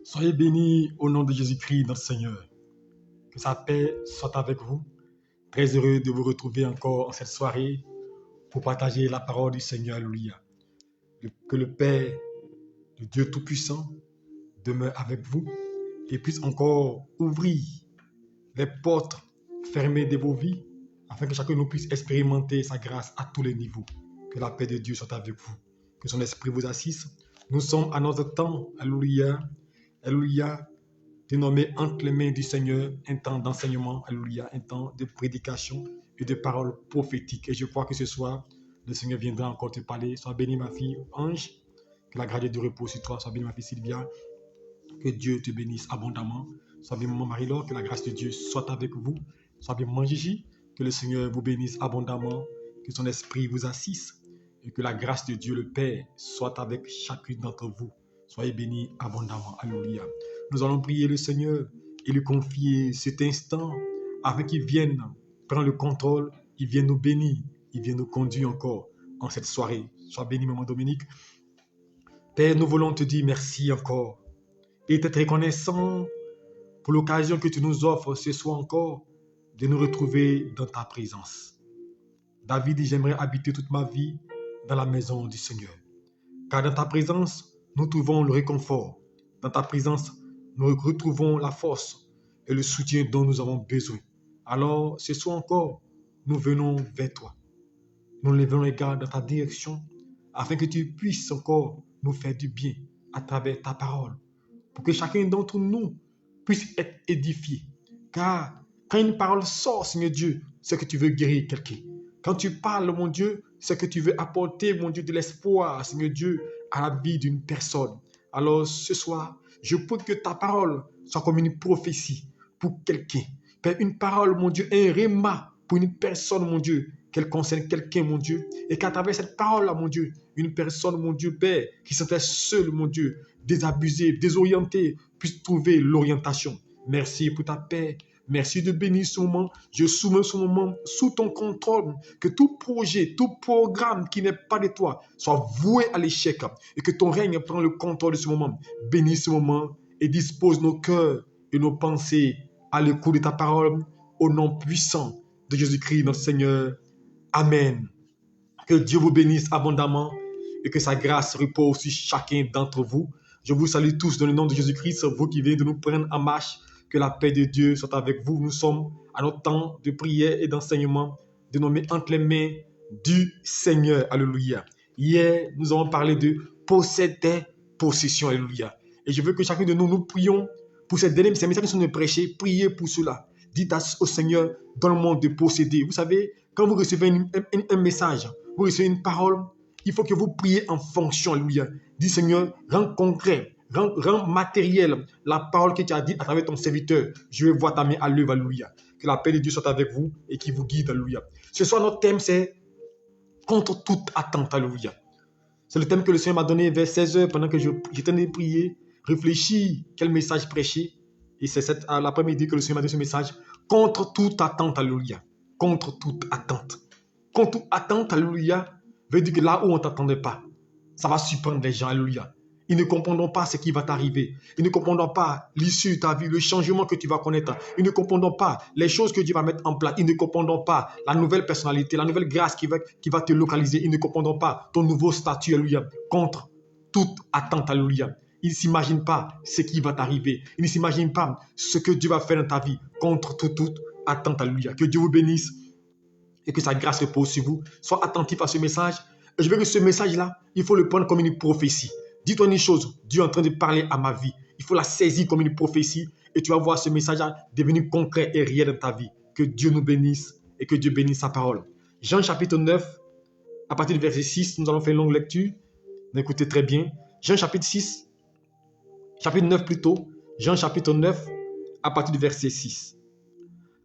Soyez bénis au nom de Jésus-Christ, notre Seigneur. Que sa paix soit avec vous. Très heureux de vous retrouver encore en cette soirée pour partager la parole du Seigneur. Alléluia. Que le Père, le Dieu Tout-Puissant, demeure avec vous et puisse encore ouvrir les portes fermées de vos vies afin que chacun de nous puisse expérimenter sa grâce à tous les niveaux. Que la paix de Dieu soit avec vous. Que son esprit vous assiste. Nous sommes à notre temps. Alléluia. Alléluia. Dénommé entre les mains du Seigneur un temps d'enseignement, alléluia, un temps de prédication et de paroles prophétiques. Et je crois que ce soir, le Seigneur viendra encore te parler. Sois bénie, ma fille Ange, que la grâce de Dieu repose sur toi. Sois bénie, ma fille Sylvia, que Dieu te bénisse abondamment. Sois bénie, maman Marie-Laure, que la grâce de Dieu soit avec vous. Sois bénie, maman Gigi, que le Seigneur vous bénisse abondamment, que son esprit vous assiste et que la grâce de Dieu le Père soit avec chacune d'entre vous. Soyez bénis abondamment. Alléluia. Nous allons prier le Seigneur et lui confier cet instant afin qu'il vienne prendre le contrôle, il vienne nous bénir, il vienne nous conduire encore en cette soirée. Sois béni, maman Dominique. Père, nous voulons te dire merci encore et t'être reconnaissant pour l'occasion que tu nous offres ce soir encore de nous retrouver dans ta présence. David dit, j'aimerais habiter toute ma vie dans la maison du Seigneur. Car dans ta présence, nous trouvons le réconfort. Dans ta présence, nous retrouvons la force et le soutien dont nous avons besoin. Alors, ce soir encore, nous venons vers toi. Nous levons les gardes dans ta direction afin que tu puisses encore nous faire du bien à travers ta parole. Pour que chacun d'entre nous puisse être édifié. Car quand une parole sort, Seigneur Dieu, c'est que tu veux guérir quelqu'un. Quand tu parles, mon Dieu, c'est que tu veux apporter, mon Dieu, de l'espoir, Seigneur Dieu, à la vie d'une personne. Alors ce soir, je prie que ta parole soit comme une prophétie pour quelqu'un. Père, une parole, mon Dieu, un réma pour une personne, mon Dieu, qu'elle concerne quelqu'un, mon Dieu. Et qu'à travers cette parole-là, mon Dieu, une personne, mon Dieu, Père, qui se fait seule, mon Dieu, désabusée, désorientée, puisse trouver l'orientation. Merci pour ta paix. Merci de bénir ce moment. Je soumets ce moment sous ton contrôle. Que tout projet, tout programme qui n'est pas de toi soit voué à l'échec. Et que ton règne prenne le contrôle de ce moment. Bénis ce moment et dispose nos cœurs et nos pensées à l'écoute de ta parole. Au nom puissant de Jésus-Christ, notre Seigneur. Amen. Que Dieu vous bénisse abondamment et que sa grâce repose sur chacun d'entre vous. Je vous salue tous dans le nom de Jésus-Christ, vous qui venez de nous prendre en marche. Que la paix de Dieu soit avec vous. Nous sommes à notre temps de prière et d'enseignement dénommé entre les mains du Seigneur. Alléluia. Hier, nous avons parlé de posséder possession. Alléluia. Et je veux que chacun de nous, nous prions pour ces messages qui sont de prêcher. Priez pour cela. Dites au Seigneur, donne-moi de posséder. Vous savez, quand vous recevez un message, vous recevez une parole, il faut que vous priez en fonction. Alléluia. Dis Seigneur, rends concret. Rends matériel la parole que tu as dit à travers ton serviteur. Je vais voir ta main à l'œuvre, alléluia. Que la paix de Dieu soit avec vous et qui vous guide, alléluia. Ce soir, notre thème, c'est contre toute attente, alléluia. C'est le thème que le Seigneur m'a donné vers 16h pendant que j'étais en train de prier, réfléchir quel message prêcher. Et c'est l'après-midi que le Seigneur m'a donné ce message. Contre toute attente, alléluia. Contre toute attente. Contre toute attente, alléluia, veut dire que là où on ne t'attendait pas, ça va surprendre les gens, alléluia. Ils ne comprendront pas ce qui va t'arriver. Ils ne comprendront pas l'issue de ta vie, le changement que tu vas connaître. Ils ne comprendront pas les choses que Dieu va mettre en place. Ils ne comprendront pas la nouvelle personnalité, la nouvelle grâce qui va te localiser. Ils ne comprendront pas ton nouveau statut, alléluia, contre toute attente, alléluia. Ils ne s'imaginent pas ce qui va t'arriver. Ils ne s'imaginent pas ce que Dieu va faire dans ta vie contre toute attente, alléluia. Que Dieu vous bénisse et que sa grâce repose sur vous. Sois attentif à ce message. Et je veux que ce message-là, il faut le prendre comme une prophétie. Dis-toi une chose, Dieu est en train de parler à ma vie. Il faut la saisir comme une prophétie et tu vas voir ce message-là devenir concret et réel dans ta vie. Que Dieu nous bénisse et que Dieu bénisse sa parole. Jean chapitre 9, à partir du verset 6, nous allons faire une longue lecture. Écoutez très bien. Jean chapitre 6, chapitre 9 plutôt. Jean chapitre 9, à partir du verset 6.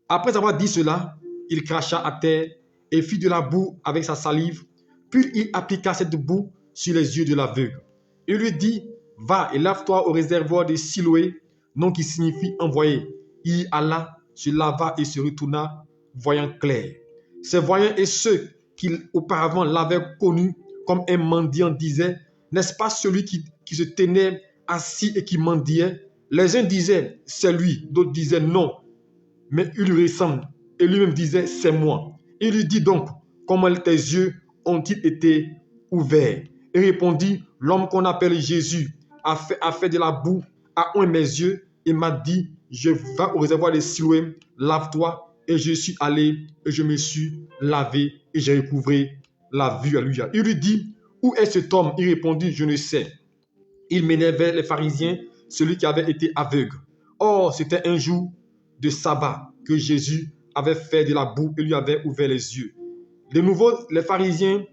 Après avoir dit cela, il cracha à terre et fit de la boue avec sa salive. Puis il appliqua cette boue sur les yeux de l'aveugle. Il lui dit, va et lave-toi au réservoir de Siloé, nom qui signifie envoyé. Il y alla, se lava et se retourna, voyant clair. Ces voyants et ceux qui auparavant l'avaient connu comme un mendiant disaient, n'est-ce pas celui qui se tenait assis et qui mendiait? Les uns disaient, c'est lui. D'autres disaient, non, mais il lui ressemble. Et lui-même disait, c'est moi. Il lui dit donc, comment tes yeux ont-ils été ouverts? Il répondit, l'homme qu'on appelle Jésus a fait de la boue, a oint mes yeux et m'a dit, je vais au réservoir de Siloé, lave-toi. Et je suis allé et je me suis lavé et j'ai recouvré la vue. Alléluia. Il lui dit, où est cet homme? Il répondit, je ne sais. Il menait vers les pharisiens celui qui avait été aveugle. Or, c'était un jour de sabbat que Jésus avait fait de la boue et lui avait ouvert les yeux. De nouveau, les pharisiens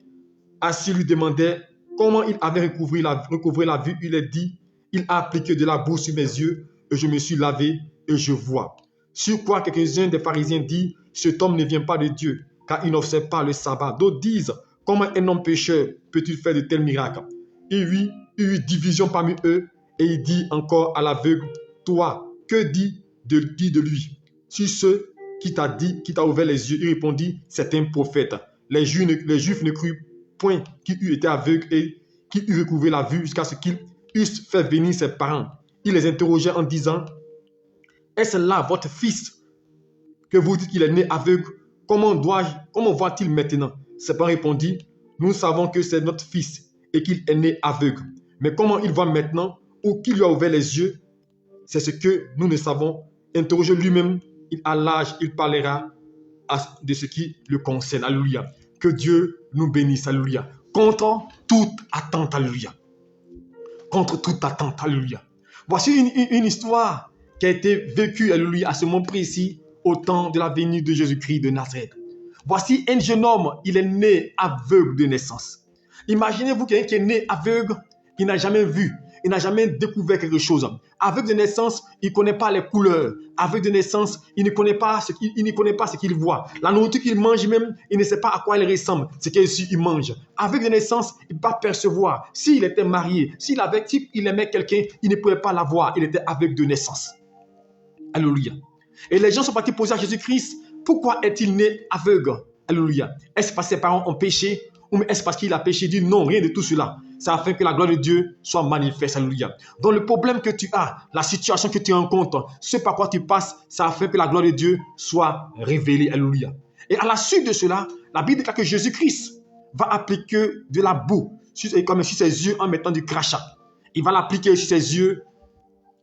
assis lui demandaient comment il avait recouvré la vue. Il a dit, il a appliqué de la boue sur mes yeux et je me suis lavé et je vois. Sur quoi quelques-uns des pharisiens disent, cet homme ne vient pas de Dieu, car il n'observe pas le sabbat. D'autres disent, comment un homme pécheur peut-il faire de tels miracles? Il y eut division parmi eux, et il dit encore à l'aveugle, toi, que dis de lui? Sur ce qui t'a ouvert les yeux, il répondit, c'est un prophète. Les Juifs ne crurent point qu'il eût été aveugle et qu'il eût recouvré la vue jusqu'à ce qu'il eusse fait venir ses parents. Il les interrogeait en disant, est-ce là votre fils que vous dites qu'il est né aveugle? Comment voit-il maintenant? Ses parents répondit, nous savons que c'est notre fils et qu'il est né aveugle. Mais comment il voit maintenant ou qui lui a ouvert les yeux? C'est ce que nous ne savons. Interrogez lui-même, il a l'âge, il parlera de ce qui le concerne. Alléluia. Que Dieu nous bénisse. Alléluia. Contre toute attente. Alléluia. Contre toute attente. Alléluia. Voici une histoire qui a été vécue, alléluia, à ce moment précis, au temps de la venue de Jésus-Christ de Nazareth. Voici un jeune homme, il est né aveugle de naissance. Imaginez-vous quelqu'un qui est né aveugle, il n'a jamais vu, il n'a jamais découvert quelque chose. Aveugle de naissance, il ne connaît pas les couleurs. Aveugle de naissance, il ne connaît pas ce qu'il voit. La nourriture qu'il mange même, il ne sait pas à quoi elle ressemble, ce qu'il mange. Aveugle de naissance, il ne peut pas percevoir. S'il était marié, s'il aimait quelqu'un, il ne pouvait pas la voir. Il était aveugle de naissance. Alléluia. Et les gens sont partis poser à Jésus-Christ, pourquoi est-il né aveugle? Alléluia. Est-ce parce que ses parents ont péché? Ou est-ce parce qu'il a péché? Il dit non, rien de tout cela. C'est afin que la gloire de Dieu soit manifeste. Alléluia. Donc le problème que tu as, la situation que tu rencontres, ce par quoi tu passes, c'est afin que la gloire de Dieu soit révélée. Alléluia. Et à la suite de cela, la Bible déclare que Jésus-Christ va appliquer de la boue comme sur ses yeux en mettant du crachat. Il va l'appliquer sur ses yeux.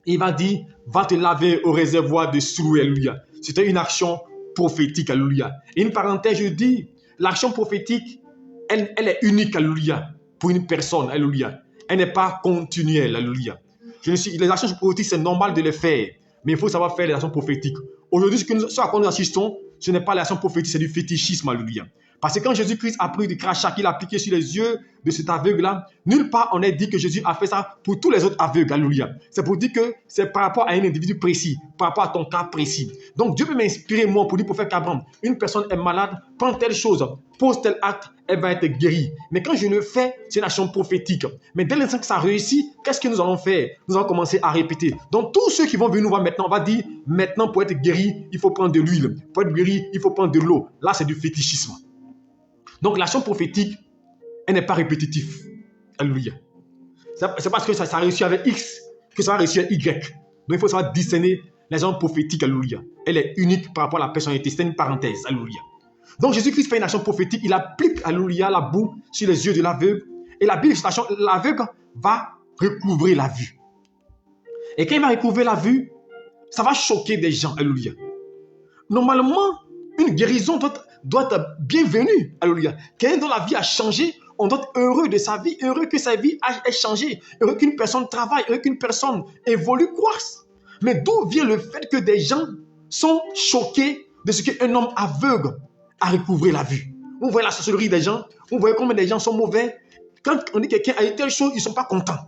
Il va dire, va te laver au réservoir de Siloé. Alléluia. C'était une action prophétique. Alléluia. Et une parenthèse, je dis, l'action prophétique, elle est unique, alléluia, pour une personne, alléluia. Elle n'est pas continuelle, alléluia. Les actions prophétiques, c'est normal de les faire, mais il faut savoir faire les actions prophétiques. Aujourd'hui, ce à quoi nous assistons, ce n'est pas l'action prophétique, c'est du fétichisme, alléluia. Parce que quand Jésus-Christ a pris du crachat qu'il a appliqué sur les yeux de cet aveugle-là, nulle part on est dit que Jésus a fait ça pour tous les autres aveugles, alléluia. C'est pour dire que c'est par rapport à un individu précis, par rapport à ton cas précis. Donc Dieu peut m'inspirer moi pour dire, pour faire qu'Abraham, une personne est malade, prends telle chose, pose tel acte, elle va être guérie. Mais quand je le fais, c'est une action prophétique. Mais dès l'instant que ça réussit, qu'est-ce que nous allons faire? Nous allons commencer à répéter. Donc tous ceux qui vont venir nous voir maintenant, on va dire, maintenant pour être guéri, il faut prendre de l'huile. Pour être guéri, il faut prendre de l'eau. Là, c'est du fétichisme. Donc l'action prophétique, elle n'est pas répétitive. Alléluia. C'est parce que ça a réussi avec X que ça va réussir avec Y. Donc il faut savoir discerner les actions prophétiques. Alléluia. Elle est unique par rapport à la personnalité. C'est une parenthèse. Alléluia. Donc Jésus-Christ fait une action prophétique. Il applique, alléluia, la boue sur les yeux de l'aveugle. Et la Bible, l'aveugle va recouvrer la vue. Et quand il va recouvrer la vue, ça va choquer des gens. Alléluia. Normalement, une guérison doit être bienvenue. Alléluia. Quelqu'un dont la vie a changé, on doit être heureux de sa vie, heureux que sa vie ait changé, heureux qu'une personne travaille, heureux qu'une personne évolue, croisse. Mais d'où vient le fait que des gens sont choqués de ce qu'un homme aveugle a recouvré la vue? Vous voyez la sorcellerie des gens, vous voyez combien des gens sont mauvais. Quand on dit que quelqu'un a eu telle chose, ils ne sont pas contents.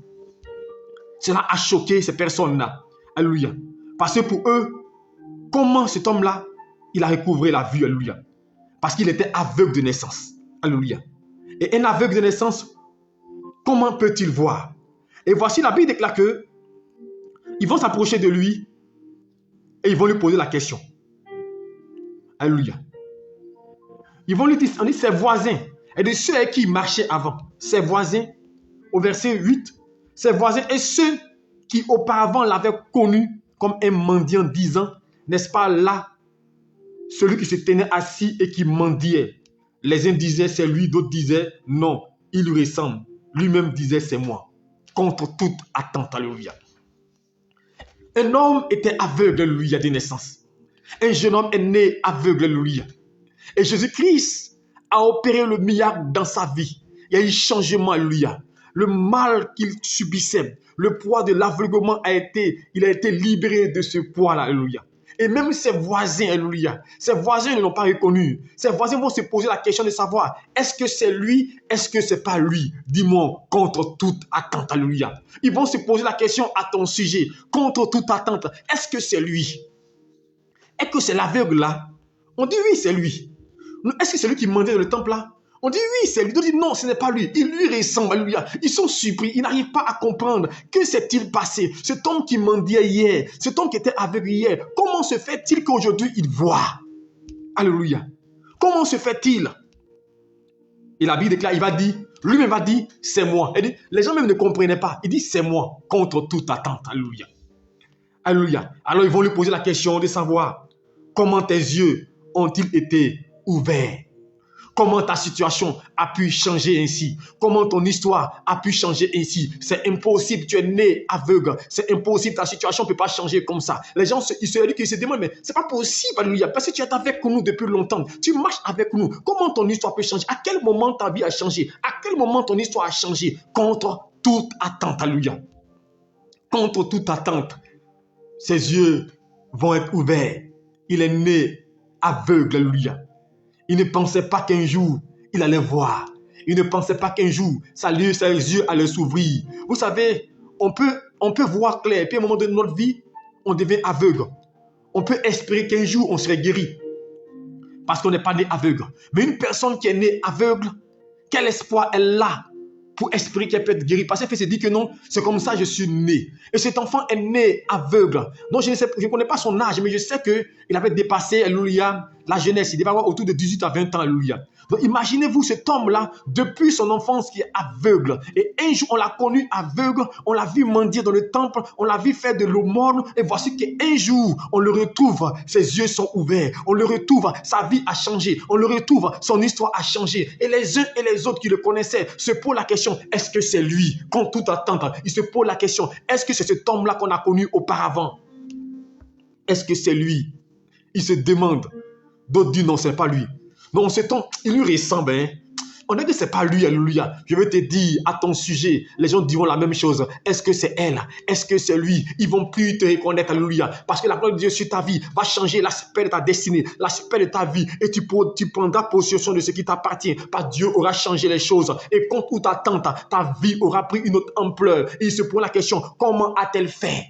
Cela a choqué ces personnes-là. Alléluia. Parce que pour eux, comment cet homme-là, il a recouvré la vue? Alléluia. Parce qu'il était aveugle de naissance. Alléluia. Et un aveugle de naissance, comment peut-il voir? Et voici la Bible déclare que ils vont s'approcher de lui et ils vont lui poser la question. Alléluia. Ils vont lui dire, on dit ses voisins, et de ceux avec qui il marchait avant, ses voisins, au verset 8, ses voisins et ceux qui auparavant l'avait connu comme un mendiant disant, n'est-ce pas là, celui qui se tenait assis et qui mendiait. Les uns disaient c'est lui, d'autres disaient non, il lui ressemble. Lui-même disait c'est moi. Contre toute attente, alléluia. Un homme était aveugle, alléluia, de naissance. Un jeune homme est né aveugle, alléluia. Et Jésus-Christ a opéré le miracle dans sa vie. Il y a eu changement, alléluia. Le mal qu'il subissait, le poids de l'aveuglement il a été libéré de ce poids-là, alléluia. Et même ses voisins, alléluia, ses voisins ne l'ont pas reconnu. Ses voisins vont se poser la question de savoir, est-ce que c'est lui, est-ce que c'est pas lui? Dis-moi, contre toute attente, alléluia. Ils vont se poser la question à ton sujet, contre toute attente, est-ce que c'est lui? Est-ce que c'est l'aveugle là? On dit oui, c'est lui. Est-ce que c'est lui qui mendiait dans le temple là? On dit oui, c'est lui. D'autres disent non, ce n'est pas lui. Il lui ressemble, alléluia. Ils sont surpris, ils n'arrivent pas à comprendre. Que s'est-il passé? Cet homme qui mendiait hier, cet homme qui était aveugle hier, comment se fait-il qu'aujourd'hui il voit? Alléluia. Comment se fait-il? Et la Bible déclare, il va dire, lui-même va dire, c'est moi. Il dit, les gens même ne comprenaient pas. Il dit, c'est moi, contre toute attente. Alléluia. Alléluia. Alors ils vont lui poser la question de savoir, comment tes yeux ont-ils été ouverts? Comment ta situation a pu changer ainsi? Comment ton histoire a pu changer ainsi? C'est impossible, tu es né aveugle. C'est impossible, ta situation ne peut pas changer comme ça. Les gens ils se demandent, mais c'est pas possible, alléluia, parce que tu es avec nous depuis longtemps. Tu marches avec nous. Comment ton histoire peut changer? À quel moment ta vie a changé? À quel moment ton histoire a changé? Contre toute attente, alléluia. Contre toute attente, ses yeux vont être ouverts. Il est né aveugle, alléluia. Il ne pensait pas qu'un jour, il allait voir. Il ne pensait pas qu'un jour, ses yeux allaient s'ouvrir. Vous savez, on peut voir clair. Puis à un moment de notre vie, on devient aveugle. On peut espérer qu'un jour, on serait guéri. Parce qu'on n'est pas né aveugle. Mais une personne qui est née aveugle, quel espoir elle a pour espérer qu'elle peut être guérie? Parce qu'elle se dit que non, c'est comme ça que je suis né. Et cet enfant est né aveugle. Donc je ne connais pas son âge, mais je sais qu'il avait dépassé, alléluia, la jeunesse. Il devait avoir autour de 18 à 20 ans, alléluia. Donc imaginez-vous cet homme-là, depuis son enfance qui est aveugle. Et un jour, on l'a connu aveugle, on l'a vu mendier dans le temple, on l'a vu faire de l'aumône. Et voici qu'un jour, on le retrouve, ses yeux sont ouverts. On le retrouve, sa vie a changé. On le retrouve, son histoire a changé. Et les uns et les autres qui le connaissaient se posent la question, est-ce que c'est lui? Contre toute attente, ils se posent la question, est-ce que c'est cet homme-là qu'on a connu auparavant? Est-ce que c'est lui? Ils se demandent. D'autres disent non, ce n'est pas lui. Non, cet homme, il lui ressemble. Hein? On dit que ce n'est pas lui, alléluia. Je vais te dire à ton sujet, les gens diront la même chose. Est-ce que c'est elle? Est-ce que c'est lui? Ils vont plus te reconnaître, alléluia. Parce que la gloire de Dieu sur ta vie va changer l'aspect de ta destinée, l'aspect de ta vie. Et tu prendras possession de ce qui t'appartient. Parce que Dieu aura changé les choses. Et contre toute attente, ta vie aura pris une autre ampleur. Et il se pose la question, comment a-t-elle fait?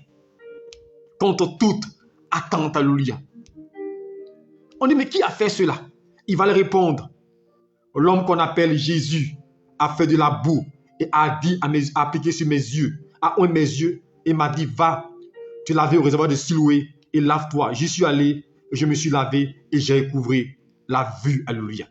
Contre toute attente, alléluia. On dit, mais qui a fait cela? Il va le répondre. L'homme qu'on appelle Jésus a fait de la boue et a dit a appliqué sur mes yeux, a oint mes yeux et m'a dit, va, tu laves au réservoir de Siloué et lave-toi. J'y suis allé, je me suis lavé et j'ai recouvré la vue. Alléluia.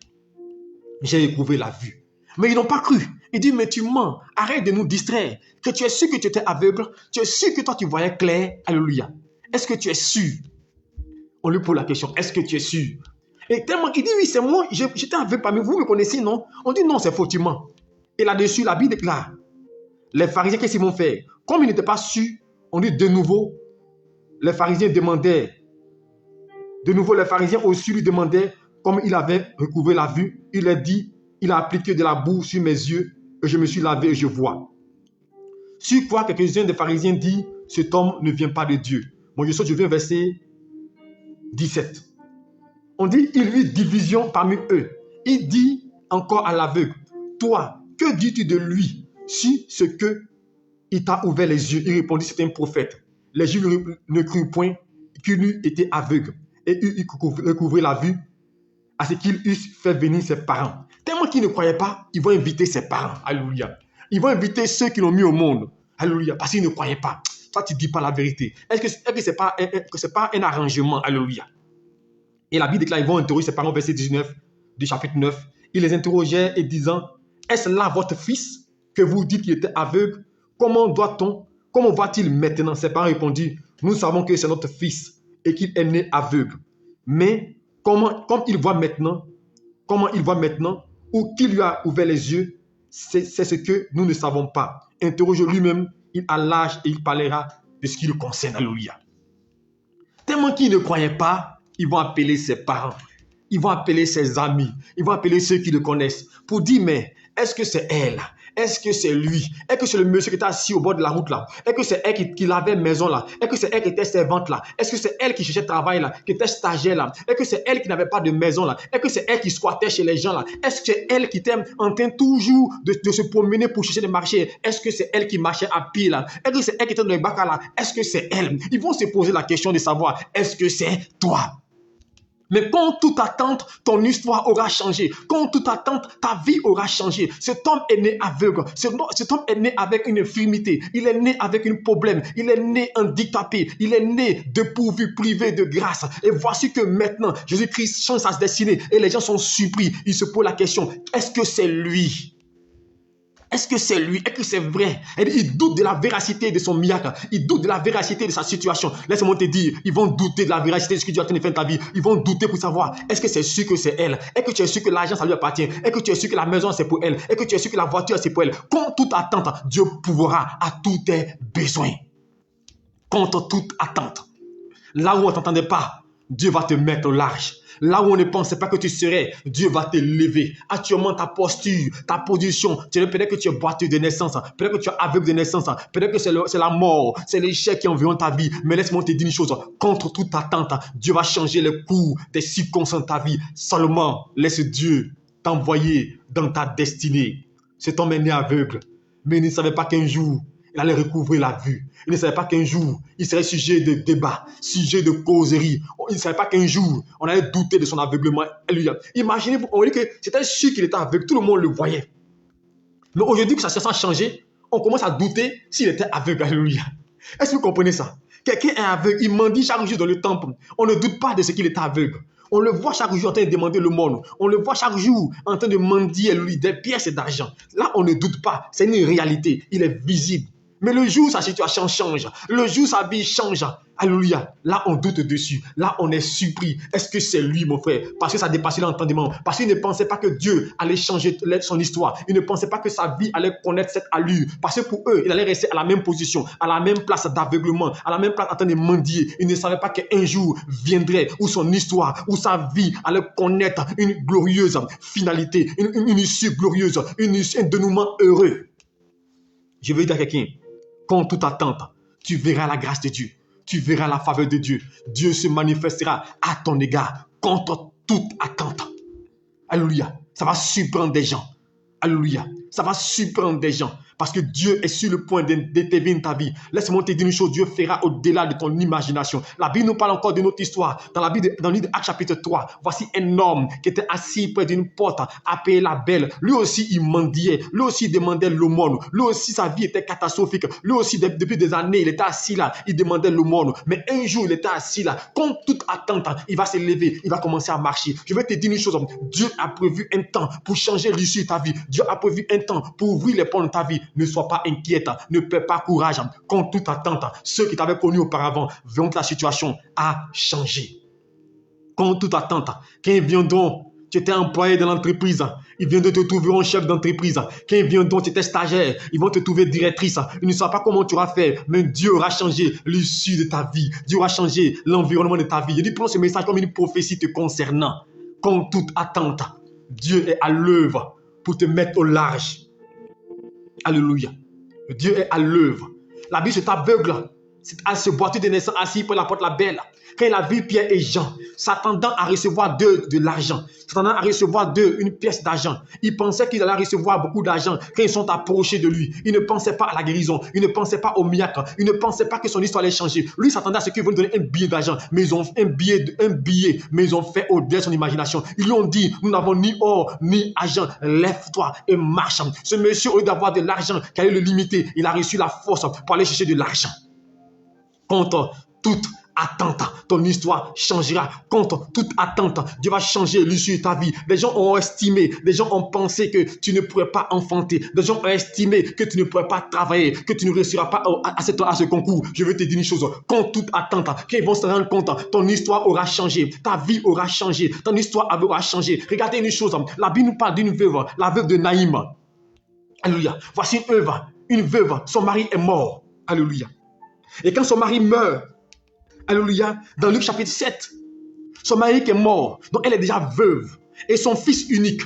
J'ai recouvré la vue. Mais ils n'ont pas cru. Il dit, mais tu mens, arrête de nous distraire. Que tu es sûr que tu étais aveugle, tu es sûr que toi tu voyais clair. Alléluia. Est-ce que tu es sûr? On lui pose la question, est-ce que tu es sûr? Et tellement qu'il dit, oui, c'est moi, j'étais aveugle parmi vous, me connaissez, non? On dit, non, c'est faux, tu mens. Et là-dessus, la Bible déclare, les pharisiens, qu'est-ce qu'ils vont faire? Comme ils n'étaient pas sûrs, on dit de nouveau, les pharisiens demandaient, les pharisiens aussi lui demandaient, comme il avait recouvré la vue, il a dit, il a appliqué de la boue sur mes yeux, et je me suis lavé et je vois. Sur quoi quelques-uns des pharisiens disent, cet homme ne vient pas de Dieu. Bon, je viens verset 17. On dit, il y eut division parmi eux. Il dit encore à l'aveugle, toi, que dis-tu de lui si ce que il t'a ouvert les yeux? Il répondit, c'est un prophète. Les Juifs ne crurent point qu'il eût été aveugle et eût recouvré la vue à ce qu'il eût fait venir ses parents. Tellement qu'ils ne croyaient pas, ils vont inviter ses parents. Alléluia. Ils vont inviter ceux qui l'ont mis au monde. Alléluia. Parce qu'ils ne croyaient pas. Toi, tu ne dis pas la vérité. Est-ce que ce n'est pas un arrangement? Alléluia. Et la Bible déclare, ils vont interroger ses parents, verset 19 du chapitre 9. Ils les interrogeaient et disant, est-ce là votre fils que vous dites qu'il était aveugle? Comment doit-on Comment va-t-il maintenant? Ses parents répondirent, nous savons que c'est notre fils et qu'il est né aveugle. Mais comme il voit maintenant, ou qui lui a ouvert les yeux, c'est ce que nous ne savons pas. Interroge lui-même, il a l'âge et il parlera de ce qui le concerne. Alléluia. Tellement qu'ils ne croyaient pas, ils vont appeler ses parents, ils vont appeler ses amis, ils vont appeler ceux qui le connaissent pour dire, mais est-ce que c'est elle? Est-ce que c'est lui? Est-ce que c'est le monsieur qui était assis au bord de la route là? Est-ce que c'est elle qui avait maison là? Est-ce que c'est elle qui était servante là? Est-ce que c'est elle qui cherchait travail là? Qui était stagiaire là? Est-ce que c'est elle qui n'avait pas de maison là? Est-ce que c'est elle qui squattait chez les gens là? Est-ce que c'est elle qui était en train toujours de se promener pour chercher des marchés? Est-ce que c'est elle qui marchait à pied là? Est-ce que c'est elle qui était dans le bac là? Est-ce que c'est elle? Ils vont se poser la question de savoir, est-ce que c'est toi? Mais quand toute attente, ton histoire aura changé. Quand toute attente, ta vie aura changé. Cet homme est né aveugle. Cet homme est né avec une infirmité. Il est né avec un problème. Il est né handicapé. Il est né dépourvu, privé de grâce. Et voici que maintenant, Jésus-Christ change sa destinée. Et les gens sont surpris. Ils se posent la question, est-ce que c'est lui? Est-ce que c'est lui? Est-ce que c'est vrai? Il doute de la véracité de son miracle. Il doute de la véracité de sa situation. Laisse-moi te dire, ils vont douter de la véracité de ce que Dieu a fait de ta vie. Ils vont douter pour savoir, est-ce que c'est sûr que c'est elle? Est-ce que tu es sûr que l'argent, ça lui appartient? Est-ce que tu es sûr que la maison, c'est pour elle? Est-ce que tu es sûr que la voiture, c'est pour elle? Contre toute attente, Dieu pourra à tous tes besoins. Contre toute attente. Là où on ne t'entendait pas, Dieu va te mettre au large. Là où on ne pensait pas que tu serais, Dieu va te lever. Actuellement, ta posture, ta position, peut-être que tu es boiteux de naissance, peut-être que tu es aveugle de naissance, peut-être que c'est la mort, c'est l'échec qui environ ta vie. Mais laisse-moi te dire une chose, contre toute attente, Dieu va changer le cours des circonstances de ta vie. Seulement, laisse Dieu t'envoyer dans ta destinée. Cet homme est né aveugle, mais il ne savait pas qu'un jour, il allait recouvrir la vue. Il ne savait pas qu'un jour, il serait sujet de débat, sujet de causerie. Il ne savait pas qu'un jour, on allait douter de son aveuglement. Imaginez-vous, on dit que c'était sûr qu'il était aveugle, tout le monde le voyait. Mais aujourd'hui que sa situation a changé, on commence à douter s'il était aveugle. Alléluia. Est-ce que vous comprenez ça? Quelqu'un est aveugle, il mendie chaque jour dans le temple. On ne doute pas de ce qu'il est aveugle. On le voit chaque jour en train de demander le monde. On le voit chaque jour en train de mendier lui des pièces d'argent. Là, on ne doute pas. C'est une réalité. Il est visible. Mais le jour où sa situation change, le jour où sa vie change, alléluia, là on doute dessus, là on est surpris. Est-ce que c'est lui, mon frère? Parce que ça dépassait l'entendement, parce qu'il ne pensait pas que Dieu allait changer son histoire. Il ne pensait pas que sa vie allait connaître cette allure, parce que pour eux, il allait rester à la même position, à la même place d'aveuglement, à la même place en train de mendier. Il ne savait pas qu'un jour viendrait où son histoire, où sa vie allait connaître une glorieuse finalité, une issue glorieuse, un dénouement heureux. Je veux dire à quelqu'un, contre toute attente, tu verras la grâce de Dieu. Tu verras la faveur de Dieu. Dieu se manifestera à ton égard contre toute attente. Alléluia. Ça va surprendre des gens. Alléluia. Ça va surprendre des gens. Parce que Dieu est sur le point d'intervenir ta vie. Laisse-moi te dire une chose, Dieu fera au-delà de ton imagination. La Bible nous parle encore de notre histoire. Dans le livre de Actes chapitre 3, voici un homme qui était assis près d'une porte, appelé la Belle. Lui aussi, il mendiait. Lui aussi, il demandait l'aumône. Lui aussi, sa vie était catastrophique. Lui aussi, depuis des années, il était assis là. Il demandait l'aumône. Mais un jour, il était assis là. Contre toute attente, il va se lever. Il va commencer à marcher. Je vais te dire une chose. Dieu a prévu un temps pour changer l'issue de ta vie. Dieu a prévu un temps pour ouvrir les portes de ta vie. Ne sois pas inquiète, ne perds pas courage. Contre toute attente, ceux qui t'avaient connu auparavant verront que la situation a changé. Contre toute attente, quand ils viendront, tu étais employé dans l'entreprise, ils viendront te trouver un chef d'entreprise. Quand ils viendront, tu étais stagiaire, ils vont te trouver directrice. Ils ne savent pas comment tu auras fait, mais Dieu aura changé l'issue de ta vie. Dieu aura changé l'environnement de ta vie. Je dis, prends ce message comme une prophétie te concernant. Contre toute attente, Dieu est à l'œuvre pour te mettre au large. Alléluia. Dieu est à l'œuvre. La Bible c'est aveugle. C'est à ce boiteux de naissance assis pour la porte la Belle. Quand il a vu Pierre et Jean, s'attendant à recevoir d'eux de l'argent, s'attendant à recevoir d'eux une pièce d'argent, il pensait qu'ils allaient recevoir beaucoup d'argent quand ils sont approchés de lui. Il ne pensait pas à la guérison, il ne pensait pas au miracle, il ne pensait pas que son histoire allait changer. Lui s'attendait à ce qu'ils vont lui donner un billet d'argent, mais ils ont un billet, mais ils ont fait au-delà de son imagination. Ils lui ont dit, nous n'avons ni or ni argent, lève-toi et marche. Ce monsieur, au lieu d'avoir de l'argent qui allait le limiter, il a reçu la force pour aller chercher de l'argent. Contre toute attente, ton histoire changera. Contre toute attente, Dieu va changer l'issue de ta vie. Des gens ont estimé, des gens ont pensé que tu ne pourrais pas enfanter. Des gens ont estimé que tu ne pourrais pas travailler, que tu ne réussiras pas à ce concours. Je veux te dire une chose. Contre toute attente, qu'ils vont se rendre compte, ton histoire aura changé. Ta vie aura changé. Ton histoire aura changé. Regardez une chose. La Bible nous parle d'une veuve, la veuve de Naïm. Alléluia. Voici une veuve. Son mari est mort. Alléluia. Et quand son mari meurt, alléluia, dans Luc chapitre 7, son mari qui est mort, donc elle est déjà veuve. Et son fils unique,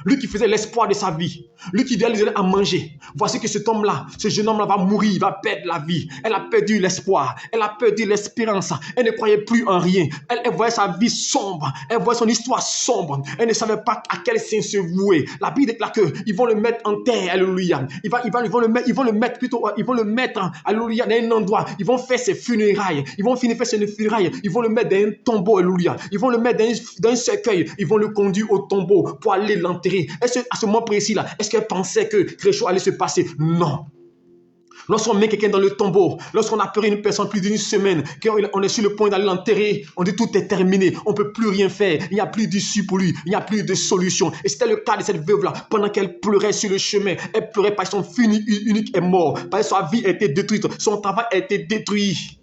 lui qui faisait l'espoir de sa vie, lui qui devait lui donner à manger. Voici que cet homme-là, ce jeune homme-là va mourir, il va perdre la vie. Elle a perdu l'espoir, elle a perdu l'espérance. Elle ne croyait plus en rien. Elle voyait sa vie sombre, elle voyait son histoire sombre. Elle ne savait pas à quel sein se vouer. La Bible déclare qu'ils vont le mettre en terre, alléluia. Ils vont le mettre, alléluia, dans un endroit. Ils vont faire ses funérailles. Ils vont finir faire ses funérailles. Ils vont le mettre dans un tombeau, alléluia. Ils vont le mettre dans un cercueil. Ils vont le conduire au tombeau pour aller l'enterrer. Est-ce à ce moment précis-là, est-ce qu'elle pensait que quelque chose allait se passer? Non. Lorsqu'on met quelqu'un dans le tombeau, lorsqu'on a peur une personne plus d'une semaine, qu'on est sur le point d'aller l'enterrer, on dit tout est terminé, on ne peut plus rien faire, il n'y a plus d'issue pour lui, il n'y a plus de solution. Et c'était le cas de cette veuve-là, pendant qu'elle pleurait sur le chemin, elle pleurait parce que son fils unique est mort, parce que sa vie a été détruite, son travail a été détruit.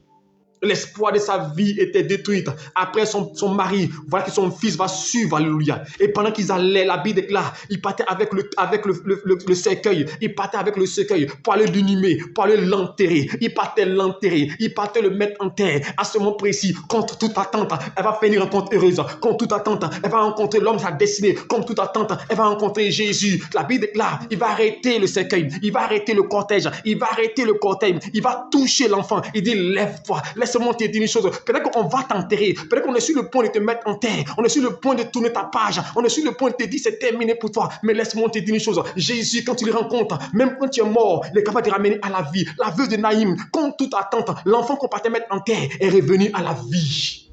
L'espoir de sa vie était détruit. Après son mari, voilà que son fils va suivre, alléluia. Et pendant qu'ils allaient, la Bible déclare, ils partaient avec le cercueil. Ils partaient avec le cercueil pour aller l'inhumer, pour aller l'enterrer. Ils partaient l'enterrer, ils partaient le mettre en terre. À ce moment précis, contre toute attente, elle va faire une rencontre heureuse. Contre toute attente, elle va rencontrer l'homme de sa destinée. Contre toute attente, elle va rencontrer Jésus. La Bible déclare, il va arrêter le cercueil, il va arrêter le cortège, il va arrêter le cortège, il va toucher l'enfant. Il dit, lève-toi, laisse-moi te dire une chose. Peut-être qu'on va t'enterrer, peut-être qu'on est sur le point de te mettre en terre, on est sur le point de tourner ta page, on est sur le point de te dire c'est terminé pour toi. Mais laisse-moi te dire une chose. Jésus, quand tu le rencontres, même quand tu es mort, il est capable de te ramener à la vie. La veuve de Naïm, contre toute attente, l'enfant qu'on partait mettre en terre est revenu à la vie.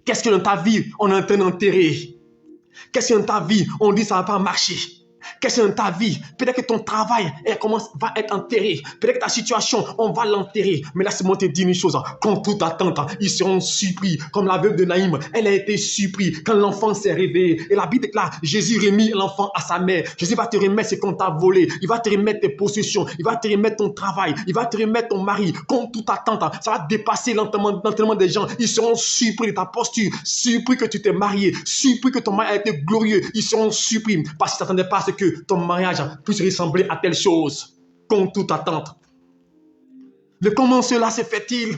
Qu'est-ce que dans ta vie on est en train d'enterrer? Qu'est-ce que dans ta vie on dit ça ne va pas marcher? Qu'est-ce que dans ta vie? Peut-être que ton travail va être enterré. Peut-être que ta situation, on va l'enterrer. Mais laisse-moi te dire une chose. Contre toute attente, ils seront surpris. Comme la veuve de Naïm, elle a été surprise quand l'enfant s'est réveillé. Et la Bible déclare, Jésus remit l'enfant à sa mère. Jésus va te remettre ce qu'on t'a volé. Il va te remettre tes possessions. Il va te remettre ton travail. Il va te remettre ton mari. Contre toute attente, ça va dépasser l'enterrement des gens. Ils seront surpris de ta posture. Surpris que tu t'es marié. Surpris que ton mari a été glorieux. Ils seront surpris parce qu'ils ne s'attendaient pas à ce que ton mariage puisse ressembler à telle chose. Contre toute attente. Mais comment cela se fait-il?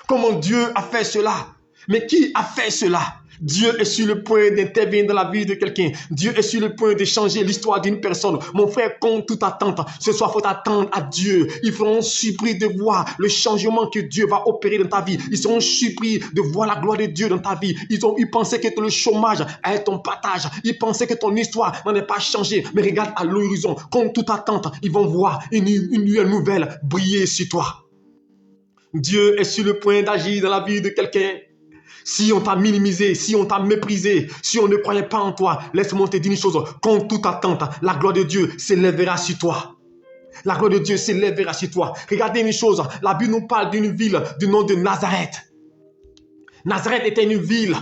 Comment Dieu a fait cela? Mais qui a fait cela? Dieu est sur le point d'intervenir dans la vie de quelqu'un. Dieu est sur le point de changer l'histoire d'une personne. Mon frère, contre toute attente, ce soir, il faut attendre à Dieu. Ils seront surpris de voir le changement que Dieu va opérer dans ta vie. Ils seront surpris de voir la gloire de Dieu dans ta vie. Ils pensaient que le chômage allait être ton partage. Ils pensaient que ton histoire n'en est pas changée. Mais regarde à l'horizon, contre toute attente, ils vont voir une lueur nouvelle briller sur toi. Dieu est sur le point d'agir dans la vie de quelqu'un. Si on t'a minimisé, si on t'a méprisé, si on ne croyait pas en toi, laisse-moi te dire une chose. Contre toute attente, la gloire de Dieu s'élèvera sur toi. La gloire de Dieu s'élèvera sur toi. Regardez une chose. La Bible nous parle d'une ville du nom de Nazareth. Nazareth était une ville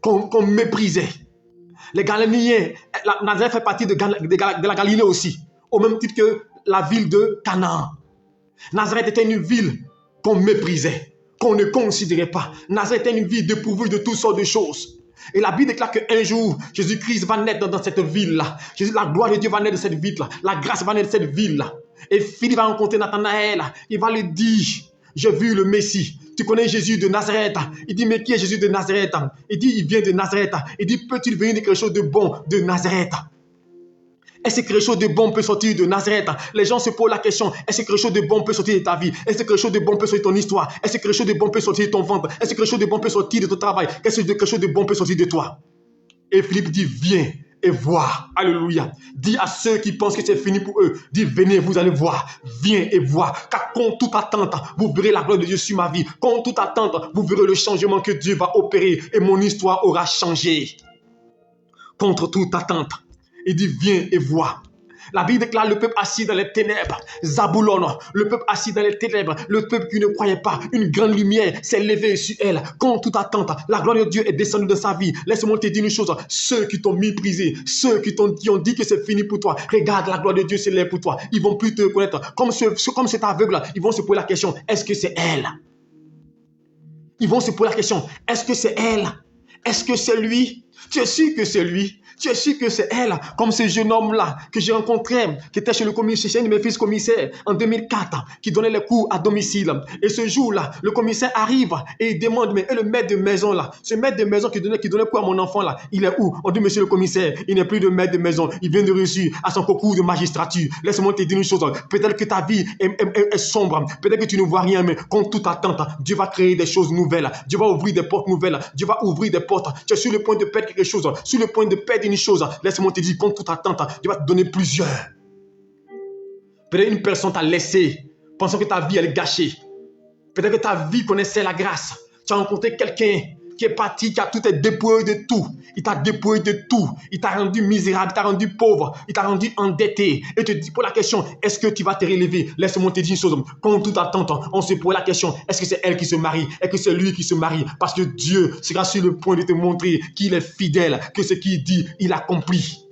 qu'on méprisait. Les Galiléens, Nazareth fait partie de la Galilée aussi, au même titre que la ville de Canaan. Nazareth était une ville qu'on méprisait, qu'on ne considérait pas. Nazareth était une ville dépourvue de toutes sortes de choses. Et la Bible déclare qu'un jour, Jésus-Christ va naître dans cette ville-là. La gloire de Dieu va naître dans cette ville-là. La grâce va naître dans cette ville-là. Et Philippe va rencontrer Nathanaël. Il va lui dire, j'ai vu le Messie. Tu connais Jésus de Nazareth? Il dit, mais qui est Jésus de Nazareth? Il dit, il vient de Nazareth. Il dit, peut-il venir de quelque chose de bon de Nazareth? Est-ce que quelque chose de bon peut sortir de Nazareth? Les gens se posent la question, est-ce que quelque chose de bon peut sortir de ta vie? Est-ce que quelque chose de bon peut sortir de ton histoire? Est-ce que quelque chose de bon peut sortir de ton ventre? Est-ce que quelque chose de bon peut sortir de ton travail? Est-ce que quelque chose de bon peut sortir de toi? Et Philippe dit, viens et vois. Alléluia. Dis à ceux qui pensent que c'est fini pour eux, dis, venez, vous allez voir. Viens et vois. Car contre toute attente, vous verrez la gloire de Dieu sur ma vie. Contre toute attente, vous verrez le changement que Dieu va opérer et mon histoire aura changé. Contre toute attente. Il dit, viens et vois. La Bible déclare le peuple assis dans les ténèbres. Zaboulon, le peuple assis dans les ténèbres, le peuple qui ne croyait pas. Une grande lumière s'est levée sur elle. Contre toute attente, la gloire de Dieu est descendue de sa vie. Laisse-moi te dire une chose. Ceux qui t'ont méprisé, ceux qui ont dit que c'est fini pour toi, regarde, la gloire de Dieu s'élève pour toi. Ils vont plus te reconnaître. Comme cet aveugle, ils vont se poser la question, est-ce que c'est elle? Ils vont se poser la question, est-ce que c'est elle? Est-ce que c'est lui? Tu es sûr que c'est lui? Tu es sûr que c'est elle? Comme ce jeune homme-là que j'ai rencontré, qui était chez le commissaire, chez un de mes fils commissaires en 2004, qui donnait les cours à domicile. Et ce jour-là, le commissaire arrive et il demande, mais le maître de maison là, ce maître de maison qui donnait cours à mon enfant là, il est où? On dit, monsieur le commissaire, il n'est plus de maître de maison, il vient de réussir à son concours de magistrature. Laisse-moi te dire une chose, peut-être que ta vie est sombre, peut-être que tu ne vois rien, mais contre toute attente, Dieu va créer des choses nouvelles, Dieu va ouvrir des portes nouvelles, Dieu va ouvrir des portes. Tu es sur le point de perdre quelque chose, sur le point de perdre une chose, laisse-moi te dire, contre toute attente, Dieu va te donner plusieurs. Peut-être une personne t'a laissé, pensant que ta vie elle est gâchée. Peut-être que ta vie connaissait la grâce. Tu as rencontré quelqu'un qui est parti, qui a tout dépouillé de tout. Il t'a dépouillé de tout. Il t'a rendu misérable, il t'a rendu pauvre, il t'a rendu endetté. Et te dit pour la question, est-ce que tu vas te relever? Laisse-moi te dire une chose. Contre toute attente, on se pose la question, est-ce que c'est elle qui se marie? Est-ce que c'est lui qui se marie? Parce que Dieu sera sur le point de te montrer qu'il est fidèle, que ce qu'il dit, il accomplit.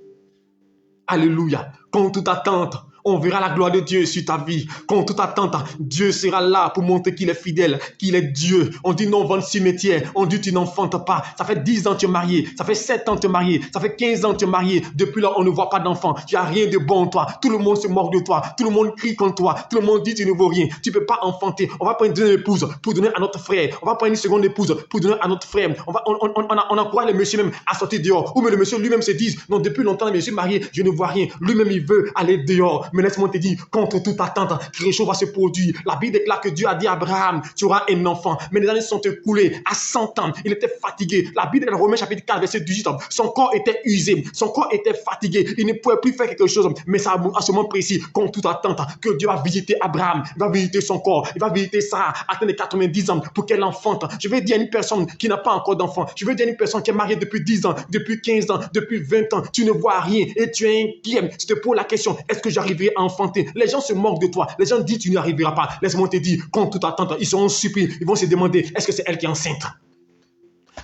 Alléluia. Contre toute attente, on verra la gloire de Dieu sur ta vie. Contre toute attente, Dieu sera là pour montrer qu'il est fidèle, qu'il est Dieu. On dit non, vendre cimetière. On dit tu n'enfantes pas. Ça fait 10 ans que tu es marié. Ça fait 7 ans que tu es marié. Ça fait 15 ans que tu es marié. Depuis là, on ne voit pas d'enfant. Tu n'as rien de bon en toi. Tout le monde se moque de toi. Tout le monde crie contre toi. Tout le monde dit tu ne vaux rien. Tu ne peux pas enfanter. On va prendre une deuxième épouse pour donner à notre frère. On va prendre une seconde épouse pour donner à notre frère. On encourage le monsieur même à sortir dehors. Ou mais le monsieur lui-même se dit non, depuis longtemps, je suis marié, je ne vois rien. Lui-même, il veut aller dehors. Mais laisse-moi te dire, contre toute attente, quelque chose va se produire. La Bible déclare que Dieu a dit à Abraham, tu auras un enfant. Mais les années sont écoulées. À 100 ans, il était fatigué. La Bible déclare, Romains chapitre 4, verset 18, son corps était usé. Son corps était fatigué. Il ne pouvait plus faire quelque chose. Mais ça, à ce moment précis, contre toute attente, que Dieu va visiter Abraham, il va visiter son corps, il va visiter Sarah, atteindre 90 ans pour qu'elle enfante. Je vais dire à une personne qui n'a pas encore d'enfant, je vais dire à une personne qui est mariée depuis 10 ans, depuis 15 ans, depuis 20 ans, tu ne vois rien et tu es inquiet. Tu te poses la question, est-ce que j'arriverai à enfanter? Les gens se moquent de toi. Les gens disent tu n'y arriveras pas. Laisse-moi te dire, contre toute attente, ils seront surpris. Ils vont se demander, est-ce que c'est elle qui est enceinte?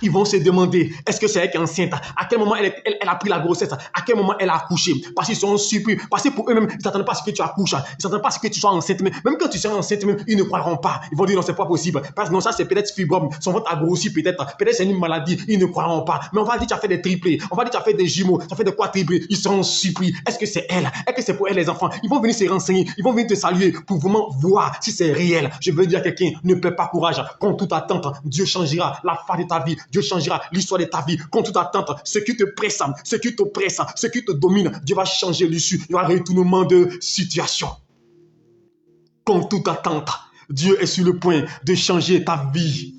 Ils vont se demander, est-ce que c'est elle qui est enceinte? À quel moment elle a pris la grossesse? À quel moment elle a accouché? Parce qu'ils sont surpris. Parce que pour eux-mêmes, ils ne s'attendent pas à ce que tu accouches. Ils ne s'attendent pas à ce que tu sois enceinte. Même quand tu seras enceinte, ils ne croiront pas. Ils vont dire non, c'est pas possible. Parce que non, ça c'est peut-être fibrome. Son ventre a grossi peut-être. Peut-être c'est une maladie. Ils ne croiront pas. Mais on va dire tu as fait des triplés. On va dire tu as fait des jumeaux. Tu as fait des quadruplés. Ils seront surpris. Est-ce que c'est elle? Est-ce que c'est pour elle les enfants? Ils vont venir se renseigner. Ils vont venir te saluer pour vraiment voir si c'est réel. Je veux dire à quelqu'un, ne perds pas courage. Contre toute attente, Dieu changera la fin de ta vie. Dieu changera l'histoire de ta vie, contre toute attente, ce qui te presse, ce qui t'oppresse, ce qui te domine, Dieu va changer l'issue. Il y aura un retournement de situation. Contre toute attente, Dieu est sur le point de changer ta vie.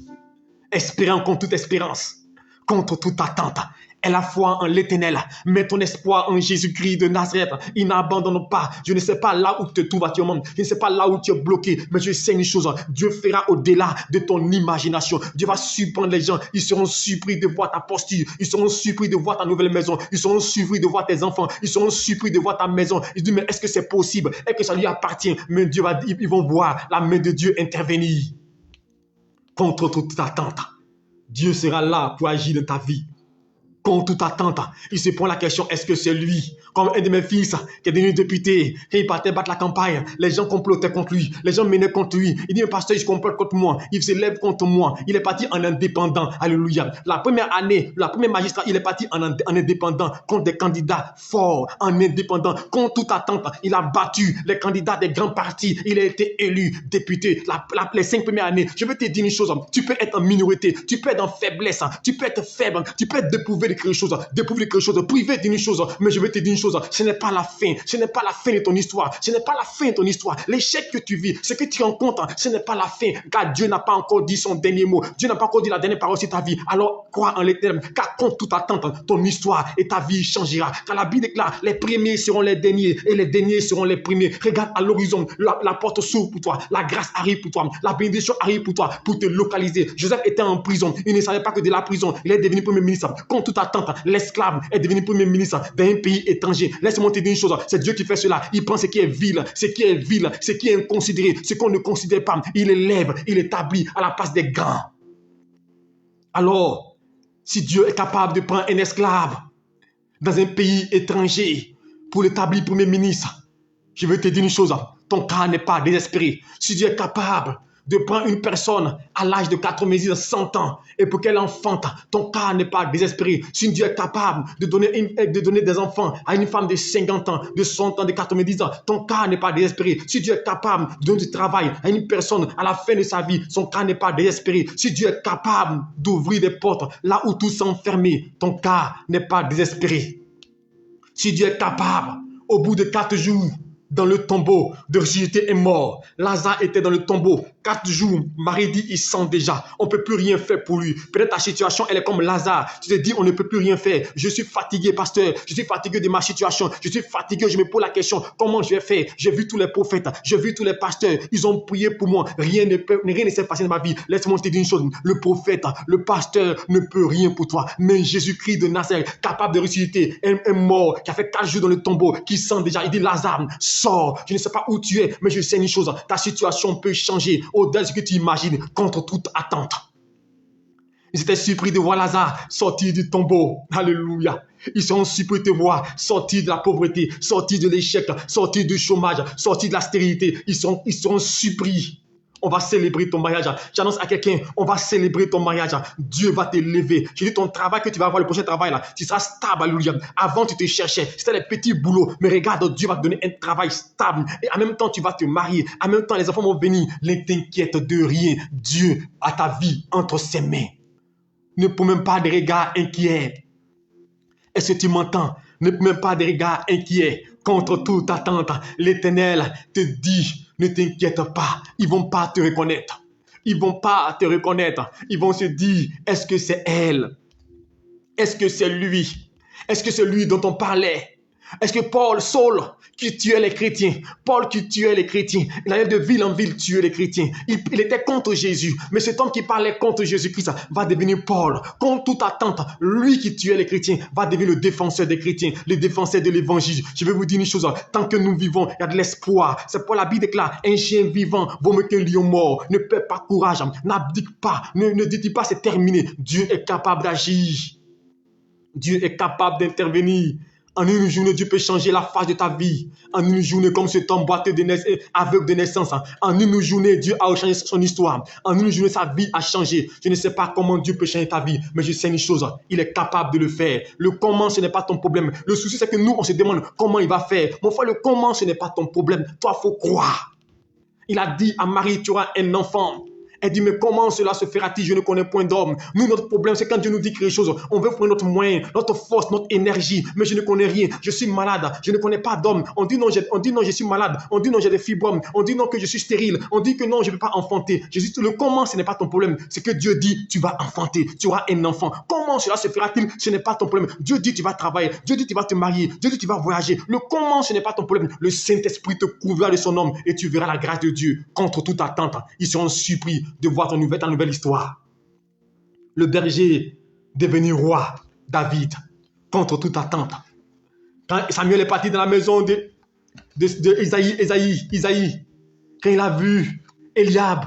Espérant contre toute espérance, contre toute attente. Aie la foi en l'Éternel. Mets ton espoir en Jésus-Christ de Nazareth. Il n'abandonne pas. Je ne sais pas là où tu te trouves actuellement. Je ne sais pas là où tu es bloqué. Mais je sais une chose. Dieu fera au-delà de ton imagination. Dieu va surprendre les gens. Ils seront surpris de voir ta posture. Ils seront surpris de voir ta nouvelle maison. Ils seront surpris de voir tes enfants. Ils seront surpris de voir ta maison. Ils disent, mais est-ce que c'est possible? Est-ce que ça lui appartient? Mais Dieu va dire, ils vont voir la main de Dieu intervenir. Contre toute attente, Dieu sera là pour agir dans ta vie. Contre toute attente, il se pose la question, est-ce que c'est lui? Comme un de mes fils qui est devenu député, quand il partait battre la campagne, les gens complotaient contre lui, les gens menaient contre lui. Il dit, mais pasteur, il se complote contre moi, il se lève contre moi. Il est parti en indépendant, alléluia. La première année, la première magistrat, il est parti en indépendant contre des candidats forts, en indépendant. Contre toute attente, il a battu les candidats des grands partis. Il a été élu député. Les 5 premières années, je veux te dire une chose, tu peux être en minorité, tu peux être en faiblesse, tu peux être faible, tu peux être dépouillé de quelque chose, privé d'une chose, mais je vais te dire une chose, ce n'est pas la fin, ce n'est pas la fin de ton histoire, ce n'est pas la fin de ton histoire. L'échec que tu vis, ce que tu rencontres, ce n'est pas la fin, car Dieu n'a pas encore dit son dernier mot, Dieu n'a pas encore dit la dernière parole sur ta vie. Alors crois en l'Éternel, car contre toute attente, ton histoire et ta vie changera. Car la Bible déclare, les premiers seront les derniers et les derniers seront les premiers. Regarde à l'horizon, la porte s'ouvre pour toi, la grâce arrive pour toi, la bénédiction arrive pour toi, pour te localiser. Joseph était en prison, il ne savait pas que de la prison, il est devenu premier ministre. Contre toute attente, l'esclave est devenu premier ministre d'un pays étranger. Laisse-moi te dire une chose, c'est Dieu qui fait cela. Il prend ce qui est vil, ce qui est inconsidéré, ce qu'on ne considère pas. Il élève, il établit à la place des grands. Alors, si Dieu est capable de prendre un esclave dans un pays étranger pour l'établir premier ministre, je veux te dire une chose, ton cas n'est pas désespéré. Si Dieu est capable de prendre une personne à l'âge de 90 ans, 100 ans, et pour qu'elle enfante, ton cas n'est pas désespéré. Si Dieu est capable de donner des enfants à une femme de 50 ans, de 100 ans, de 90 ans, ton cas n'est pas désespéré. Si Dieu est capable de donner du travail à une personne à la fin de sa vie, son cas n'est pas désespéré. Si Dieu est capable d'ouvrir des portes là où tout s'est fermé, ton cas n'est pas désespéré. Si Dieu est capable, au bout de 4 jours, dans le tombeau de ressusciter est mort. Lazare était dans le tombeau. 4 jours, Marie dit, il sent déjà. On ne peut plus rien faire pour lui. Peut-être ta situation, elle est comme Lazare. Tu te dis, on ne peut plus rien faire. Je suis fatigué, pasteur. Je suis fatigué de ma situation. Je suis fatigué. Je me pose la question, comment je vais faire? J'ai vu tous les prophètes. J'ai vu tous les pasteurs. Ils ont prié pour moi. Rien ne s'est passé dans ma vie. Laisse-moi te dire une chose. Le prophète, le pasteur ne peut rien pour toi. Mais Jésus-Christ de Nazareth, capable de ressusciter, un mort qui a fait 4 jours dans le tombeau, qui sent déjà. Il dit, Lazare, sors. Je ne sais pas où tu es, mais je sais une chose. Ta situation peut changer au-delà de ce que tu imagines, contre toute attente. Ils étaient surpris de voir Lazare sortir du tombeau. Alléluia. Ils sont surpris de te voir sortir de la pauvreté, sortir de l'échec, sortir du chômage, sortir de la stérilité. Ils seront surpris. On va célébrer ton mariage. J'annonce à quelqu'un, on va célébrer ton mariage. Dieu va te lever. Je dis ton travail que tu vas avoir, le prochain travail là, tu seras stable, alléluia. Avant, tu te cherchais. C'était les petits boulots. Mais regarde, Dieu va te donner un travail stable. Et en même temps, tu vas te marier. En même temps, les enfants vont venir. Ne t'inquiète de rien. Dieu a ta vie entre ses mains. Ne peux même pas de regards inquiets. Est-ce que tu m'entends? Ne peux même pas de regards inquiets. Contre toute attente, l'Éternel te dit, ne t'inquiète pas, ils ne vont pas te reconnaître. Ils ne vont pas te reconnaître. Ils vont se dire, est-ce que c'est elle? Est-ce que c'est lui? Est-ce que c'est lui dont on parlait? Est-ce que Saul, qui tuait les chrétiens, Paul qui tuait les chrétiens, il allait de ville en ville tuer les chrétiens. Il était contre Jésus. Mais cet homme qui parlait contre Jésus-Christ va devenir Paul. Contre toute attente, lui qui tuait les chrétiens va devenir le défenseur des chrétiens, le défenseur de l'évangile. Je vais vous dire une chose, tant que nous vivons, il y a de l'espoir. C'est pour la Bible déclare, un chien vivant vaut mieux qu'un lion mort. Ne perds pas courage, n'abdique pas, ne dis pas c'est terminé. Dieu est capable d'agir. Dieu est capable d'intervenir. En une journée, Dieu peut changer la face de ta vie. En une journée, comme cet homme boiteux aveugle de naissance. En une journée, Dieu a changé son histoire. En une journée, sa vie a changé. Je ne sais pas comment Dieu peut changer ta vie, mais je sais une chose, il est capable de le faire. Le comment, ce n'est pas ton problème. Le souci, c'est que nous, on se demande comment il va faire. Mon frère, le comment, ce n'est pas ton problème. Toi, il faut croire. Il a dit à Marie, tu auras un enfant. Elle dit, mais comment cela se fera-t-il? Je ne connais point d'homme. Nous, notre problème, c'est quand Dieu nous dit quelque chose, on veut prendre notre moyen, notre force, notre énergie, mais je ne connais rien. Je suis malade, je ne connais pas d'homme. On dit non, je suis malade. On dit non, j'ai des fibromes. On dit non, que je suis stérile. On dit que non, je ne peux pas enfanter. Jésus, le comment, ce n'est pas ton problème. C'est que Dieu dit, tu vas enfanter, tu auras un enfant. Comment cela se fera-t-il? Ce n'est pas ton problème. Dieu dit, tu vas travailler. Dieu dit, tu vas te marier. Dieu dit, tu vas voyager. Le comment, ce n'est pas ton problème. Le Saint-Esprit te couvrira de son nom et tu verras la grâce de Dieu contre toute attente. Ils seront surpris de voir ta nouvelle histoire. Le berger devenu roi, David, contre toute attente. Quand Samuel est parti dans la maison d'Isaïe, quand il a vu Eliab,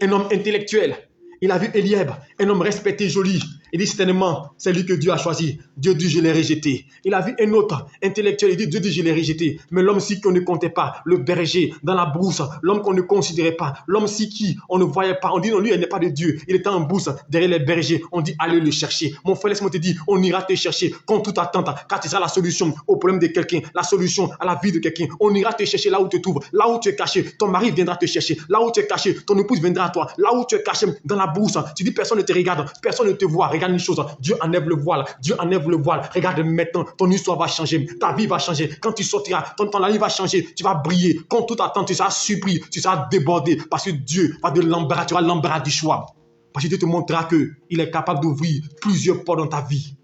un homme intellectuel, il a vu Eliab, un homme respecté, joli. Il dit certainement, c'est lui que Dieu a choisi. Dieu dit, je l'ai rejeté. Il a vu un autre intellectuel, il dit, Dieu dit, je l'ai rejeté. Mais l'homme si qu'on ne comptait pas, le berger, dans la brousse, l'homme qu'on ne considérait pas, l'homme si qui on ne voyait pas, on dit non, lui, il n'est pas de Dieu. Il était en brousse, derrière les bergers. On dit, allez le chercher. Mon frère, laisse-moi te dire, on ira te chercher contre toute attente, car tu seras la solution au problème de quelqu'un, la solution à la vie de quelqu'un. On ira te chercher là où tu te trouves, là où tu es caché. Ton mari viendra te chercher, là où tu es caché. Ton épouse viendra à toi, là où tu es caché, dans la brousse. Tu dis, personne ne te regarde, personne ne te voit. Regarde une chose, Dieu enlève le voile, Dieu enlève le voile. Regarde maintenant, ton histoire va changer, ta vie va changer. Quand tu sortiras, ton vie va changer, tu vas briller. Contre toute attente, tu seras surpris, tu seras débordé, parce que Dieu va de l'embarras, tu auras l'embarras du choix. Parce que Dieu te montrera qu'il est capable d'ouvrir plusieurs portes dans ta vie.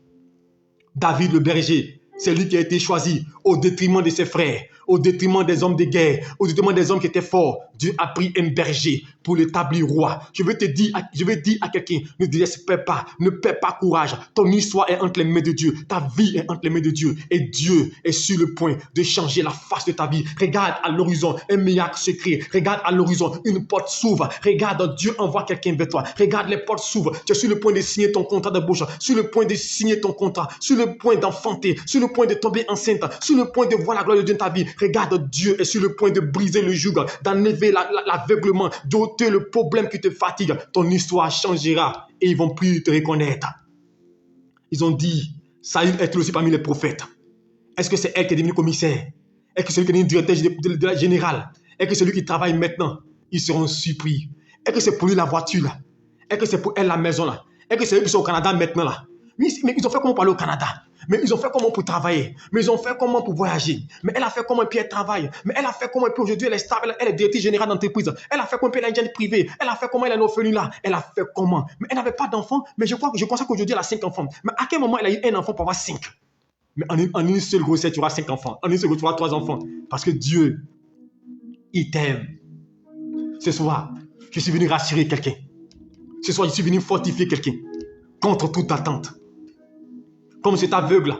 David le berger, c'est lui qui a été choisi au détriment de ses frères. au détriment des hommes de guerre, au détriment des hommes qui étaient forts. Dieu a pris un berger pour l'établir roi. Je veux dire à quelqu'un, ne désespère pas, ne perds pas courage. Ton histoire est entre les mains de Dieu, ta vie est entre les mains de Dieu et Dieu est sur le point de changer la face de ta vie. Regarde à l'horizon un miracle secret, regarde à l'horizon une porte s'ouvre, regarde Dieu envoie quelqu'un vers toi, regarde les portes s'ouvrent, tu es sur le point de signer ton contrat d'embauche, sur le point de signer ton contrat, sur le point d'enfanter, sur le point de tomber enceinte, sur le point de voir la gloire de Dieu dans ta vie. Regarde, Dieu est sur le point de briser le joug, d'enlever l'aveuglement, d'ôter le problème qui te fatigue. Ton histoire changera et ils vont plus te reconnaître. Ils ont dit, Saül est aussi parmi les prophètes. Est-ce que c'est elle qui est devenue commissaire? Est-ce que c'est celui qui est devenu directeur de la générale? Est-ce que c'est celui qui travaille maintenant? Ils seront surpris. Est-ce que c'est pour lui la voiture là? Est-ce que c'est pour elle la maison là? Est-ce que c'est eux qui sont au Canada maintenant là? Mais ils ont fait comment pour aller au Canada? Mais ils ont fait comment pour travailler? Mais ils ont fait comment pour voyager? Mais elle a fait comment et puis elle travaille? Mais elle a fait comment et puis aujourd'hui elle est stable, elle est directrice générale d'entreprise? Elle a fait comment et puis elle a une jet privée? Elle a fait comment elle est orpheline là? Elle a fait comment? Mais elle n'avait pas d'enfant, mais je pense qu'aujourd'hui elle a 5 enfants. Mais à quel moment elle a eu un enfant pour avoir 5? Mais en une seule grossesse, tu auras 5 enfants. En une seule grossesse, tu auras 3 enfants. Parce que Dieu, il t'aime. Ce soir, je suis venu rassurer quelqu'un. Ce soir, je suis venu fortifier quelqu'un contre toute attente. Comme cet aveugle,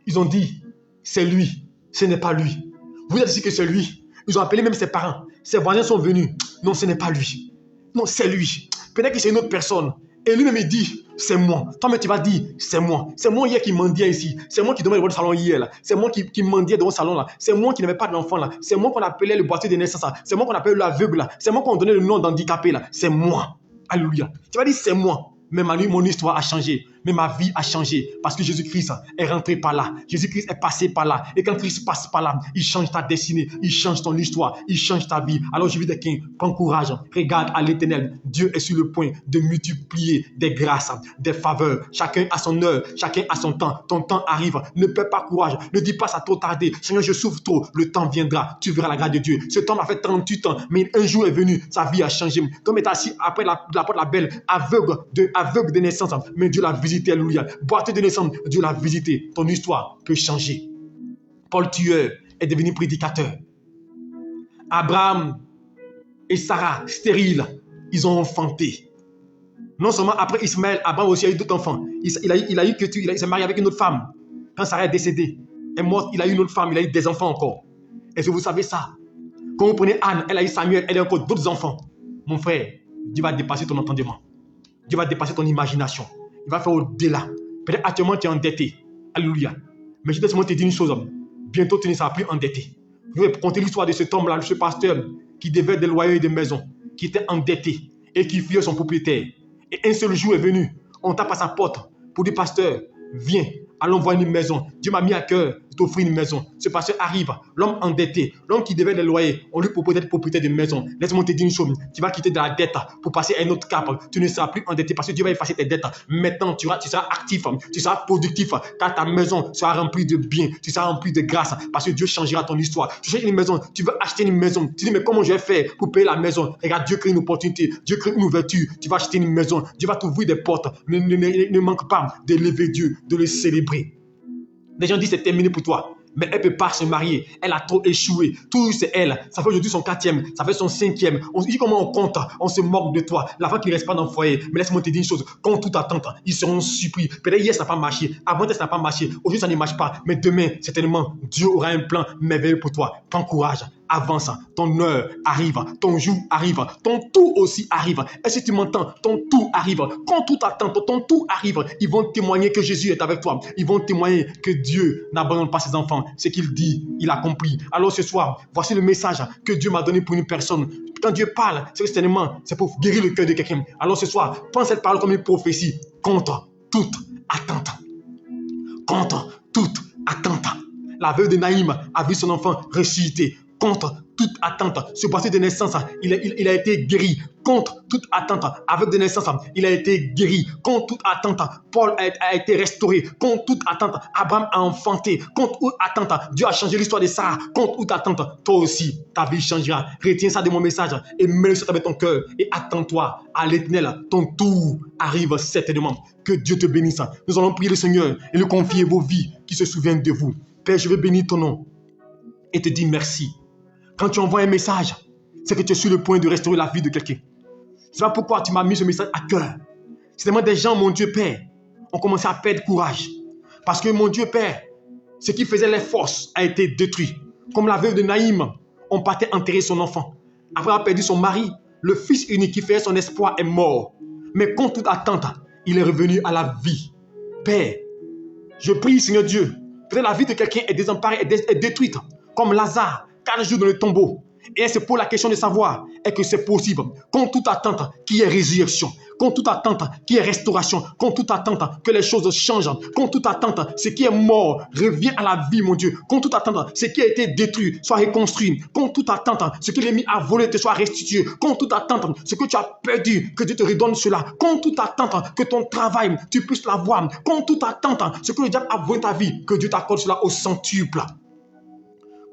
ils ont dit, c'est lui, ce n'est pas lui. Vous avez dit que c'est lui. Ils ont appelé même ses parents. Ses voisins sont venus. Non, ce n'est pas lui. Non, c'est lui. Peut-être que c'est une autre personne. Et lui-même, il dit, c'est moi. Toi-même, tu vas dire, c'est moi. C'est moi hier qui mendiait ici. C'est moi qui dormais dans le salon hier. C'est moi qui mendiais dans le salon là. C'est moi qui n'avais pas d'enfant là. C'est moi qu'on appelait le boiteux de naissance là. C'est moi qu'on appelait l'aveugle là. C'est moi qu'on donnait le nom d'handicapé là. C'est moi. Alléluia. Tu vas dire, c'est moi. Mais mon histoire a changé. Mais ma vie a changé. Parce que Jésus-Christ est rentré par là. Jésus-Christ est passé par là. Et quand Christ passe par là, il change ta destinée. Il change ton histoire. Il change ta vie. Alors je veux dire qu'un prends courage. Regarde à l'Éternel. Dieu est sur le point de multiplier des grâces, des faveurs. Chacun a son heure. Chacun a son temps. Ton temps arrive. Ne perds pas courage. Ne dis pas ça trop tardé. Seigneur, je souffre trop. Le temps viendra. Tu verras la grâce de Dieu. Ce temps m'a fait 38 ans. Mais un jour est venu. Sa vie a changé. Comme est assis après la porte de la belle, aveugle de naissance. Mais Dieu l'a visité. Alléluia. Boiteux de naissance, Dieu l'a visité. Ton histoire peut changer. Paul tueur est devenu prédicateur. Abraham et Sarah, stériles, ils ont enfanté. Non seulement après Ismaël, Abraham aussi a eu d'autres enfants. Il s'est marié avec une autre femme. Quand Sarah est décédée, est morte, il a eu une autre femme, il a eu des enfants encore. Est-ce que vous savez ça? Quand vous prenez Anne, elle a eu Samuel, elle a encore d'autres enfants. Mon frère, Dieu va dépasser ton entendement. Dieu va dépasser ton imagination. Il va faire au-delà. Peut-être actuellement tu es endetté. Alléluia. Mais je te dire une chose. Bientôt tu ne seras plus endetté. Je vais raconter l'histoire de cet homme-là, de ce pasteur qui devait des loyers et des maisons, qui était endetté et qui fuyait son propriétaire. Et un seul jour est venu, on tape à sa porte pour dire, pasteur, viens, allons voir une maison. Dieu m'a mis à cœur de t'offrir une maison. Ce pasteur arrive, l'homme endetté, l'homme qui devait des loyers, on lui propose d'être propriétaire de maison. Laisse-moi te dire une chose, tu vas quitter de la dette pour passer à un autre cap. Tu ne seras plus endetté parce que Dieu va effacer tes dettes. Maintenant, tu seras actif, tu seras productif, car ta maison sera remplie de biens, tu seras rempli de grâce, parce que Dieu changera ton histoire. Tu cherches une maison, tu veux acheter une maison, tu dis, mais comment je vais faire pour payer la maison? Regarde, Dieu crée une opportunité, Dieu crée une ouverture, tu vas acheter une maison, Dieu va t'ouvrir des portes. Ne manque pas d'élever Dieu, de le célébrer. Les gens disent c'est terminé pour toi. Mais elle ne peut pas se marier. Elle a trop échoué. Tout c'est elle. Ça fait aujourd'hui son 4e. Ça fait son 5e. On se dit comment on compte. On se moque de toi. La femme qui ne reste pas dans le foyer. Mais laisse-moi te dire une chose. Quand tout attente, ils seront surpris. Peut-être hier ça n'a pas marché. Avant-hier ça n'a pas marché. Aujourd'hui ça ne marche pas. Mais demain, certainement, Dieu aura un plan merveilleux pour toi. Prends courage. Avance, ton heure arrive, ton jour arrive, ton tout aussi arrive. Est-ce que tu m'entends? Ton tout arrive. Quand tout attend, ton tout arrive. Ils vont témoigner que Jésus est avec toi. Ils vont témoigner que Dieu n'abandonne pas ses enfants. Ce qu'il dit, il accomplit. Alors ce soir, voici le message que Dieu m'a donné pour une personne. Quand Dieu parle, c'est certainement, c'est pour guérir le cœur de quelqu'un. Alors ce soir, prends cette parole comme une prophétie contre toute attente. Contre toute attente. La veuve de Naïm a vu son enfant ressusciter. Contre toute attente, ce passé de naissance, il a été guéri. Contre toute attente, avec de naissance, il a été guéri. Contre toute attente, Paul a été restauré. Contre toute attente, Abraham a enfanté. Contre toute attente, Dieu a changé l'histoire de Sarah. Contre toute attente, toi aussi, ta vie changera. Retiens ça de mon message et mets-le sur ton cœur et attends-toi à l'Éternel. Ton tour arrive certainement. Que Dieu te bénisse. Nous allons prier le Seigneur et lui confier vos vies qui se souviennent de vous. Père, je veux bénir ton nom. et te dire merci. Quand tu envoies un message, c'est que tu es sur le point de restaurer la vie de quelqu'un. C'est pourquoi tu m'as mis ce message à cœur. C'est tellement des gens, mon Dieu Père, ont commencé à perdre courage. Parce que mon Dieu Père, ce qui faisait les forces a été détruit. Comme la veuve de Naïm, on partait enterrer son enfant. Après avoir perdu son mari, le fils unique qui faisait son espoir est mort. Mais contre toute attente, il est revenu à la vie. Père, je prie, Seigneur Dieu, peut-être la vie de quelqu'un est désemparée, est détruite, comme Lazare, 4 jours dans le tombeau. Et c'est pour la question de savoir, est-ce que c'est possible, contre toute attente, qu'il y ait résurrection, contre toute attente, qu'il y ait restauration, contre toute attente, que les choses changent, contre toute attente, ce qui est mort revient à la vie, mon Dieu, contre toute attente, ce qui a été détruit soit reconstruit, contre toute attente, ce que l'ennemi a volé te soit restitué, contre toute attente, ce que tu as perdu, que Dieu te redonne cela, contre toute attente, que ton travail, tu puisses l'avoir, contre toute attente, ce que le diable a volé ta vie, que Dieu t'accorde cela au centuple,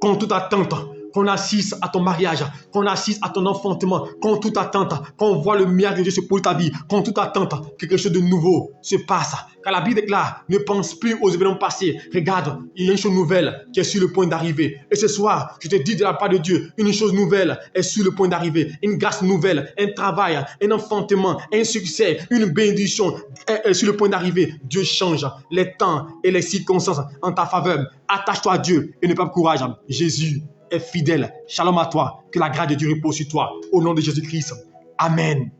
contre toute attente, qu'on assiste à ton mariage, qu'on assiste à ton enfantement, contre toute attente, qu'on voit le miracle de Dieu se pour ta vie, contre toute attente, que quelque chose de nouveau se passe. Car la Bible déclare, ne pense plus aux événements passés. Regarde, il y a une chose nouvelle qui est sur le point d'arriver. Et ce soir, je te dis de la part de Dieu, une chose nouvelle est sur le point d'arriver. Une grâce nouvelle, un travail, un enfantement, un succès, une bénédiction est sur le point d'arriver. Dieu change les temps et les circonstances en ta faveur. Attache-toi à Dieu et ne perds pas courage. Jésus est fidèle. Shalom à toi. Que la grâce de Dieu repose sur toi. Au nom de Jésus-Christ. Amen.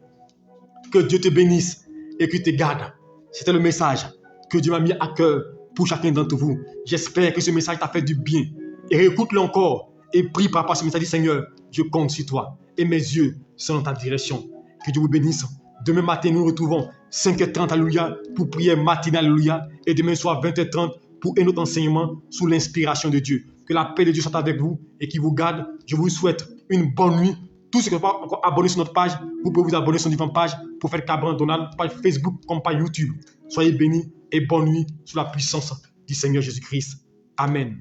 Que Dieu te bénisse et qu'il te garde. C'était le message que Dieu m'a mis à cœur pour chacun d'entre vous. J'espère que ce message t'a fait du bien. Et réécoute-le encore et prie par rapport à ce message. Dis Seigneur, je compte sur toi. Et mes yeux sont dans ta direction. Que Dieu vous bénisse. Demain matin, nous nous retrouvons 5h30, alléluia, pour prier matinale, alléluia. Et demain soir, 20h30, pour un autre enseignement sous l'inspiration de Dieu. Que la paix de Dieu soit avec vous et qu'il vous garde. Je vous souhaite une bonne nuit. Tous ceux qui ne sont pas encore abonnés sur notre page, vous pouvez vous abonner sur notre page pour faire Cabran Donald, page Facebook comme page YouTube. Soyez bénis et bonne nuit sous la puissance du Seigneur Jésus-Christ. Amen.